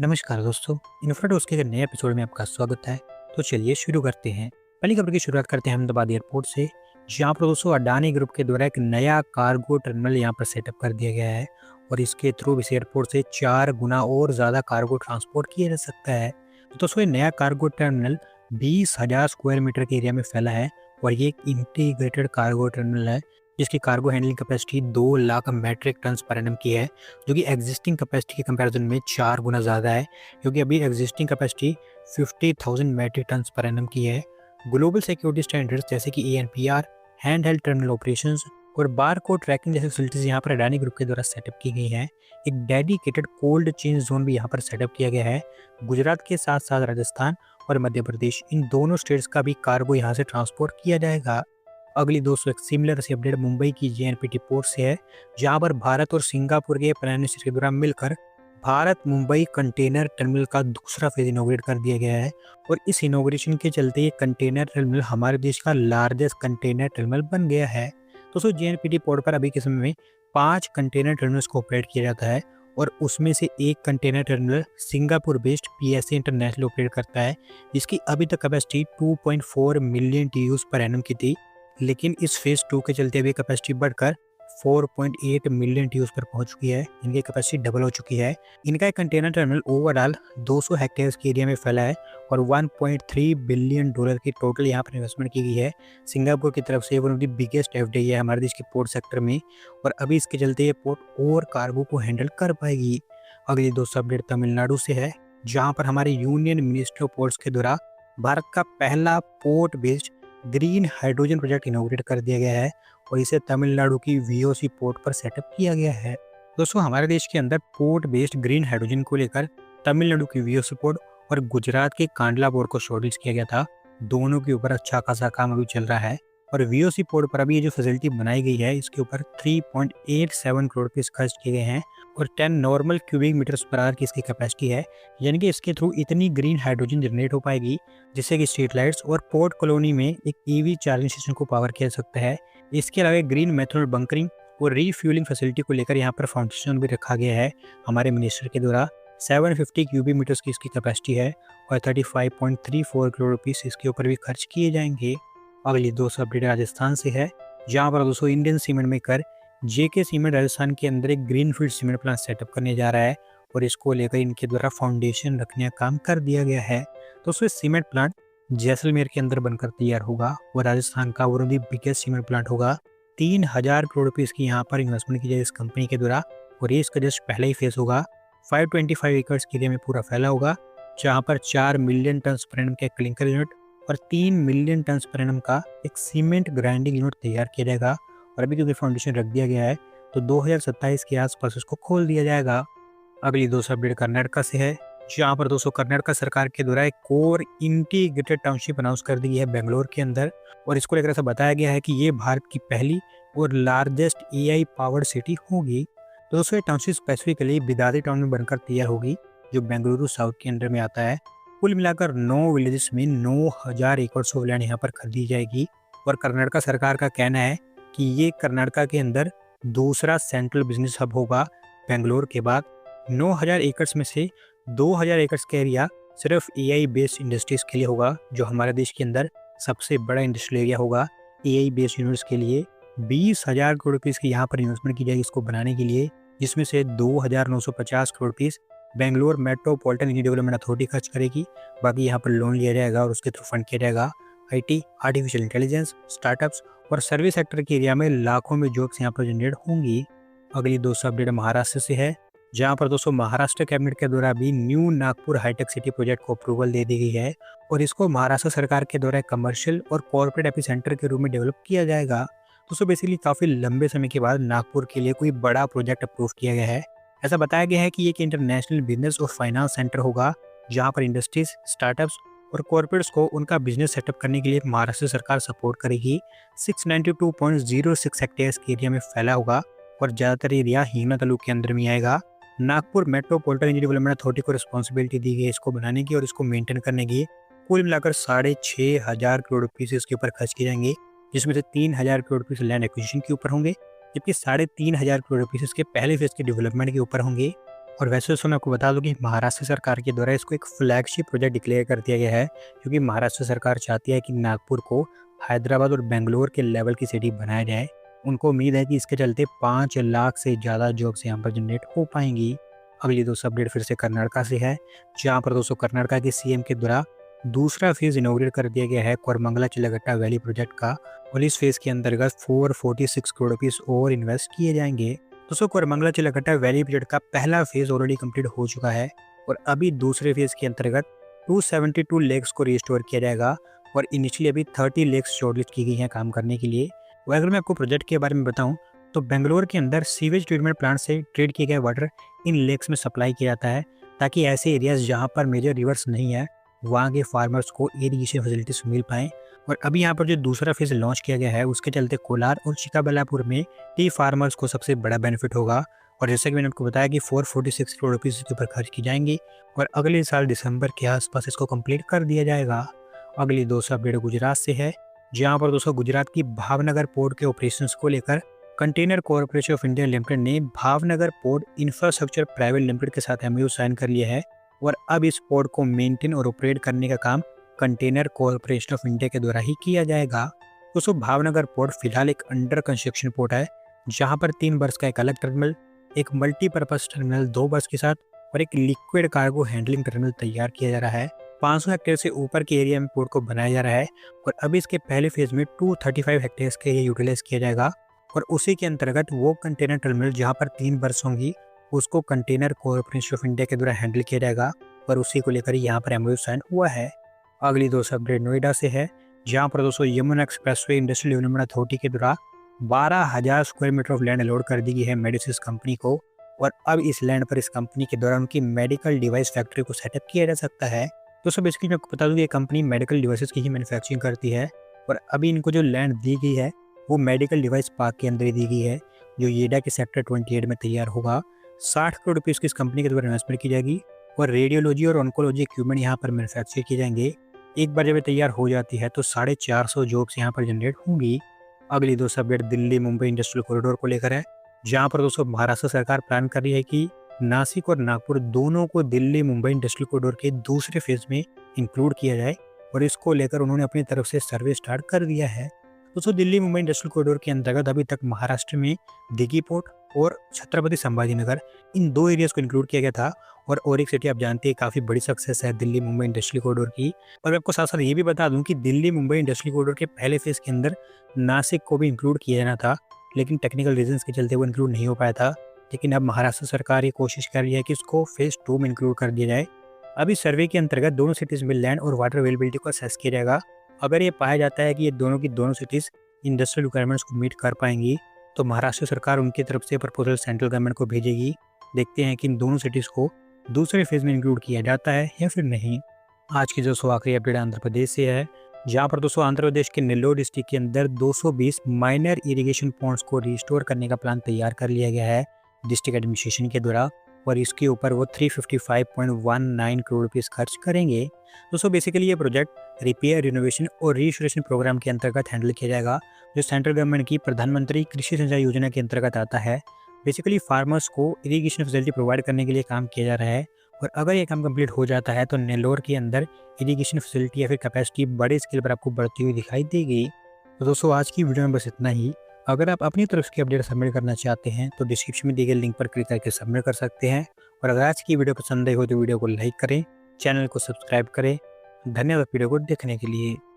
नमस्कार दोस्तों, इन्फ्राडोज के एक नए एपिसोड में आपका स्वागत है। तो चलिए शुरू करते हैं। पहली खबर की शुरुआत करते हैं अहमदाबाद एयरपोर्ट से, जहां पर दोस्तों अडानी ग्रुप के द्वारा एक नया कार्गो टर्मिनल यहां पर सेटअप कर दिया गया है और इसके थ्रू इस एयरपोर्ट से 4 गुना और ज़्यादा कार्गो ट्रांसपोर्ट किया जा सकता है। तो दोस्तों ये नया कार्गो टर्मिनल 20,000 स्क्वायर मीटर के एरिया में फैला है और ये एक इंटीग्रेटेड कार्गो टर्मिनल है जिसकी cargo handling capacity 2 lakh metric ton per annum की है, जो कि एग्जिस्टिंग कैपेसिटी के कंपैरिजन में 4 गुना ज़्यादा है, क्योंकि अभी existing capacity 50,000 metric ton per annum की है। ग्लोबल सिक्योरिटी स्टैंडर्ड्स जैसे कि ANPR, hand held terminal operations और बार कोड ट्रैकिंग जैसी फैसिलिटीज यहाँ पर अडानी ग्रुप के द्वारा सेटअप की गई हैं। एक डेडिकेटेड कोल्ड चेन जोन भी यहाँ पर सेटअप किया गया है। गुजरात के साथ साथ राजस्थान और मध्य प्रदेश, इन दोनों स्टेट्स का भी कार्गो यहाँ से ट्रांसपोर्ट किया जाएगा। अगली दोस्तों एक सिमिलर सी अपडेट मुंबई की जेएनपीटी पोर्ट से है, जहां पर भारत और सिंगापुर के प्राइम मिनिस्टर के द्वारा मिलकर भारत मुंबई कंटेनर टर्मिनल का दूसरा फेज इनॉग्रेट कर दिया गया है और इस इनॉग्रेशन के चलते ये कंटेनर टर्मिनल हमारे देश का लार्जेस्ट कंटेनर टर्मिनल बन गया है। दोस्तों जेएनपीटी पोर्ट पर अभी के समय में 5 कंटेनर टर्मिनल्स को ऑपरेट किया जाता है और उसमें से एक container terminal Singapore based PSA international operate करता है, जिसकी अभी तक कैपेसिटी 2.4 मिलियन टीयूज पर एनम की थी, लेकिन इस फेज 2 के चलते अभी कैपेसिटी बढ़कर 4.8 मिलियन टीयूज पर पहुंच चुकी है। इनकी कैपेसिटी डबल हो चुकी है। इनका एक कंटेनर टर्मिनल ओवरऑल 200 हेक्टेयर के एरिया में फैला है और 1.3 बिलियन डॉलर की टोटल यहाँ पर इन्वेस्टमेंट की गई है सिंगापुर की तरफ से। One of the biggest FDI है हमारे देश के पोर्ट सेक्टर में और अभी इसके चलते ये पोर्ट और कार्गो को हैंडल कर पाएगी। अगली दोस्तों अपडेट तमिलनाडु से है, जहाँ पर हमारे यूनियन मिनिस्टर ऑफ पोर्ट्स के द्वारा भारत का पहला port based green hydrogen project inaugurate कर दिया गया है और इसे तमिलनाडु की वीओसी पोर्ट पर सेटअप किया गया है। दोस्तों हमारे देश के अंदर पोर्ट बेस्ड ग्रीन हाइड्रोजन को लेकर तमिलनाडु की वीओसी पोर्ट और गुजरात के कांडला पोर्ट को शॉर्टलिस्ट किया गया था। दोनों के ऊपर अच्छा खासा काम अभी चल रहा है और वीओसी पोर्ट पर अभी ये जो फैसिलिटी बनाई गई है इसके ऊपर 3.87 करोड़ रुपये खर्च किए गए हैं और 10 normal cubic metres per hour की इसकी कैपेसिटी है, यानी कि इसके थ्रू इतनी ग्रीन हाइड्रोजन जनरेट हो पाएगी जिससे कि स्ट्रीट लाइट्स और पोर्ट कॉलोनी में एक ईवी चार्जिंग स्टेशन को पावर किया जा सकता है। इसके अलावा ग्रीन मेथनॉल बंकरिंग और रीफ्यूलिंग फैसिलिटी को लेकर यहाँ पर फाउंडेशन भी रखा गया है हमारे मिनिस्टर के द्वारा। 750 क्यूबिक मीटर्स की इसकी कैपेसिटी है और 35.34 करोड़ रुपीस इसके ऊपर भी खर्च किए जाएंगे। अगली दोस्तों अपडेट राजस्थान से है, जहाँ पर दोस्तों इंडियन सीमेंट मेकर जेके सीमेंट राजस्थान के अंदर एक ग्रीनफील्ड सीमेंट प्लांट सेटअप करने जा रहा है और इसको लेकर इनके द्वारा फाउंडेशन रखने का काम कर दिया गया है। दोस्तों सीमेंट प्लांट जैसलमेर के अंदर बनकर तैयार होगा और राजस्थान का one of the biggest cement plant होगा। 3,000 करोड़ रुपीस की यहाँ पर इन्वेस्टमेंट की जाए इस कंपनी के द्वारा और ये इसका जस्ट पहला ही फेस होगा। 525 एकड़ के एरिया में पूरा फैला होगा, जहाँ पर 4 मिलियन टन पर एनम का क्लिंकर यूनिट और 3 मिलियन टन पर एनम का एक सीमेंट ग्राइंडिंग यूनिट तैयार किया जाएगा और अभी क्योंकि फाउंडेशन रख दिया गया है तो 2027 के आसपास उसको खोल दिया जाएगा। अगली दोस्तों अपडेट कर्नाटका से है, जहाँ पर दोस्तों कर्नाटका सरकार के द्वारा एक कोर इंटीग्रेटेड टाउनशिप अनाउंस कर दी है बेंगलोर के अंदर और इसको लेकर ऐसा बताया गया है कि ये भारत की पहली और लार्जेस्ट एआई पावर्ड सिटी होगी। तो दोस्तों ये टाउनशिप स्पेसिफिकली बिदादी टाउन में बनकर तैयार होगी, जो बेंगलुरु साउथ के अंडर में आता है। कुल मिलाकर 9 विलेजेस में 9,000 एकड़ ऑफ लैंड यहाँ पर खरीदी जाएगी और कर्नाटका सरकार का कहना है कि ये कर्नाटका के अंदर दूसरा सेंट्रल बिजनेस हब होगा बेंगलोर के बाद। 9,000 एकड़ में से 2,000 एकड़ का एरिया सिर्फ एआई बेस्ड इंडस्ट्रीज के लिए होगा, जो हमारे देश के अंदर सबसे बड़ा इंडस्ट्रियल एरिया होगा एआई बेस्ड यूनिट्स के लिए। 20,000 करोड़ रुपीज़ की यहाँ पर इन्वेस्टमेंट की जाएगी इसको बनाने के लिए, जिसमें से 2,950 crore rupees Bangalore metropolitan area development authority खर्च करेगी। बाकी यहाँ पर लोन लिया जाएगा और उसके थ्रू फंड किया जाएगा। आईटी, आर्टिफिशियल इंटेलिजेंस, स्टार्टअप्स और सर्विस सेक्टर के एरिया में लाखों में जॉब्स यहाँ पर जनरेट होंगी। अगली दोस्तों अपडेट महाराष्ट्र से है, जहाँ पर दोस्तों महाराष्ट्र कैबिनेट के द्वारा भी new Nagpur hi-tech city project को अप्रूवल दे दी गई है और इसको महाराष्ट्र सरकार के द्वारा कमर्शियल और कॉर्पोरेट एपिसेंटर के रूप में डेवलप किया जाएगा। दोस्तों बेसिकली काफ़ी लंबे समय के बाद नागपुर के लिए कोई बड़ा प्रोजेक्ट अप्रूव किया गया है। ऐसा बताया गया है कि ये एक इंटरनेशनल बिजनेस और फाइनेंस सेंटर होगा, जहाँ पर इंडस्ट्रीज, स्टार्टअप्स और कॉर्पोरेट्स को उनका बिजनेस सेटअप करने के लिए महाराष्ट्र सरकार सपोर्ट करेगी। 692.06 हेक्टेयर के एरिया में फैला होगा और ज़्यादातर एरिया हीना तालुक के अंदर में आएगा। Nagpur metropolitan area development authority को रिस्पॉन्सिबिलिटी दी गई है इसको बनाने की और इसको मेंटेन करने की। कुल मिलाकर 6,500 करोड़ रुपीज़ इसके ऊपर खर्च किए जाएंगे, जिसमें से 3,000 करोड़ रुपीज़ लैंड एक्विजिशन के ऊपर होंगे, जबकि 3,500 करोड़ रुपीज़ इसके पहले फेज के डेवलपमेंट के ऊपर होंगे और वैसे दोस्तों मैं आपको बता दूं कि महाराष्ट्र सरकार के द्वारा इसको एक फ्लैगशिप प्रोजेक्ट डिक्लेयर कर दिया गया है, क्योंकि महाराष्ट्र सरकार चाहती है कि नागपुर को हैदराबाद और बेंगलोर के लेवल की सिटी बनाया जाए। उनको उम्मीद है कि इसके चलते 5 लाख से ज़्यादा जॉब्स यहाँ पर जनरेट हो पाएंगी। अगली दोस्तों अपडेट फिर से कर्नाटका से है, जहाँ पर दोस्तों कर्नाटका के सीएम के द्वारा दूसरा फेज इनॉग्रेट कर दिया गया है कोरमंगला चिलगट्टा वैली प्रोजेक्ट का, और इस फेज के अंतर्गत 446 करोड़ रुपीस और इन्वेस्ट किए जाएंगे। दोस्तों कोरमंगला चिलगट्टा वैली प्रोजेक्ट का पहला फेज ऑलरेडी कंप्लीट हो चुका है, और अभी दूसरे फेज के अंतर्गत 272 लेक्स को रिस्टोर किया जाएगा, और इनिशियली अभी 30 लेक्स शॉर्टलिस्ट की गई हैं काम करने के लिए। और अगर मैं आपको प्रोजेक्ट के बारे में बताऊं तो बेंगलोर के अंदर सीवेज ट्रीटमेंट प्लांट से ट्रीट किए गए वाटर इन लेक्स में सप्लाई किया जाता है, ताकि ऐसे एरियाज जहां पर मेजर रिवर्स नहीं है वहाँ के फार्मर्स को इरिगेशन फैसिलिटीज मिल पाएँ। और अभी यहाँ पर जो दूसरा फेज लॉन्च किया गया है उसके चलते कोलार और चिकाबल्लापुर में टी फार्मर्स को सबसे बड़ा बेनिफिट होगा। और जैसे कि मैंने आपको बताया कि 446 करोड़ रुपीज़ इसके ऊपर खर्च की जाएंगी, और अगले साल दिसंबर के आसपास इसको कंप्लीट कर दिया जाएगा। अगली दोस्तों अपडेट गुजरात से है, जहाँ पर दोस्तों गुजरात की भावनगर पोर्ट के ऑपरेशंस को लेकर container corporation of India limited ने Bhavnagar port infrastructure private limited के साथ एमओयू साइन कर लिया है, और अब इस पोर्ट को मेंटेन और ऑपरेट करने का काम कंटेनर कॉर्पोरेशन ऑफ इंडिया के द्वारा ही किया जाएगा। दोस्तों भावनगर पोर्ट फिलहाल एक अंडर कंस्ट्रक्शन पोर्ट है, जहां पर 3 बर्स का एक अलग टर्मिनल, एक मल्टीपर्पज टर्मिनल 2 बर्स के साथ और एक लिक्विड कार्गो हैंडलिंग टर्मिनल तैयार किया जा रहा है। 500 हेक्टेयर से ऊपर के एरिया में पोर्ट को बनाया जा रहा है, और अभी इसके पहले फेज में 235 हेक्टेयर के एरिया यूटिलाइज किया जाएगा, और उसी के अंतर्गत वो कंटेनर टर्मिनल जहाँ पर 3 बर्स होंगी उसको कंटेनर कॉर्पोरेशन ऑफ इंडिया के द्वारा हैंडल किया जाएगा, और उसी को लेकर यहाँ पर एमओयू साइन हुआ है। अगली दोस्तों अपडेट नोएडा से है, जहाँ पर दोस्तों Yamuna expressway industrial development authority के द्वारा 12,000 square metre of land allot कर दी गई है मेडिसिस कंपनी को, और अब इस लैंड पर इस कंपनी के द्वारा उनकी मेडिकल डिवाइस फैक्ट्री को सेटअप किया जा सकता है। दोस्तों बेसिकली मैं आपको बता दूँ कि ये कंपनी मेडिकल डिवाइसेस की ही मैन्युफैक्चरिंग करती है, और अभी इनको जो लैंड दी गई है वो मेडिकल डिवाइस पार्क के अंदर ही दी गई है, जो येडा के सेक्टर 28 में तैयार होगा। 60 करोड़ रुपीज़ की इस कंपनी के द्वारा इन्वेस्टमेंट की जाएगी, और रेडियोलॉजी और ऑन्कोलॉजी इक्विपमेंट यहाँ पर मैन्युफैक्चर किए जाएंगे। एक बार जब ये तैयार हो जाती है तो 450 जॉब्स यहाँ पर जनरेट होंगी। अगली दोस्तों update Delhi Mumbai industrial corridor को लेकर है, जहाँ पर दोस्तों महाराष्ट्र सरकार प्लान कर रही है कि नासिक और नागपुर दोनों को दिल्ली मुंबई इंडस्ट्रियल कॉरिडोर के दूसरे फेज में इंक्लूड किया जाए, और इसको लेकर उन्होंने अपनी तरफ से सर्वे स्टार्ट कर दिया है। दोस्तों दिल्ली मुंबई इंडस्ट्रियल कॉरिडोर के अंतर्गत अभी तक महाराष्ट्र में दिघी पोर्ट और छत्रपति संभाजी नगर इन 2 एरियाज को इंक्लूड किया गया था, और एक सिटी आप जानते हैं काफ़ी बड़ी सक्सेस है दिल्ली मुंबई इंडस्ट्रियल कॉरिडोर की। और मैं आपको साथ साथ ये भी बता दूं कि दिल्ली मुंबई इंडस्ट्रियल कॉरिडोर के पहले फेज के अंदर नासिक को भी इंक्लूड किया जाना था, लेकिन टेक्निकल रीजंस के चलते वो इंक्लूड नहीं हो पाया था। लेकिन अब महाराष्ट्र सरकार ये कोशिश कर रही है कि इसको फेज 2 में इंक्लूड कर दिया जाए। अभी सर्वे के अंतर्गत दोनों सिटीज़ में लैंड और वाटर अवेलेबिलिटी को असेस किया जाएगा। अगर ये पाया जाता है कि ये दोनों की दोनों सिटीज़ इंडस्ट्रियल रिक्वायरमेंट्स को मीट कर पाएंगी, तो महाराष्ट्र सरकार उनकी तरफ से प्रपोजल सेंट्रल गवर्नमेंट को भेजेगी। देखते हैं कि इन दोनों सिटीज़ को दूसरे फेज में इंक्लूड किया जाता है या फिर नहीं। आज की जो आखिरी अपडेट आंध्र प्रदेश से है, जहाँ पर दोस्तों आंध्र प्रदेश के नेल्लोर डिस्ट्रिक्ट के अंदर 220 माइनर इरिगेशन पॉन्ड्स को रिस्टोर करने का प्लान तैयार कर लिया गया है डिस्ट्रिक्ट एडमिनिस्ट्रेशन के द्वारा, और इसके ऊपर वो 355.19 करोड़ रुपीज़ खर्च करेंगे। दोस्तों बेसिकली ये प्रोजेक्ट रिपेयर रिनोवेशन और रिस्टोरेशन प्रोग्राम के अंतर्गत हैंडल किया जाएगा, जो सेंट्रल गवर्नमेंट की प्रधानमंत्री कृषि सिंचाई योजना के अंतर्गत आता है। बेसिकली फार्मर्स को इरिगेशन फैसिलिटी प्रोवाइड करने के लिए काम किया जा रहा है, और अगर ये काम कंप्लीट हो जाता है तो नेल्लोर के अंदर इरिगेशन फैसिलिटी या फिर कैपेसिटी बड़े स्केल पर आपको बढ़ती हुई दिखाई देगी। तो दोस्तों आज की वीडियो में बस इतना ही। अगर आप अपनी तरफ की अपडेट सबमिट करना चाहते हैं तो डिस्क्रिप्शन में दिए गए लिंक पर क्लिक करके सबमिट कर सकते हैं, और अगर आज की वीडियो पसंद आई हो तो वीडियो को लाइक करें, चैनल को सब्सक्राइब करें। धन्यवाद वीडियो को देखने के लिए।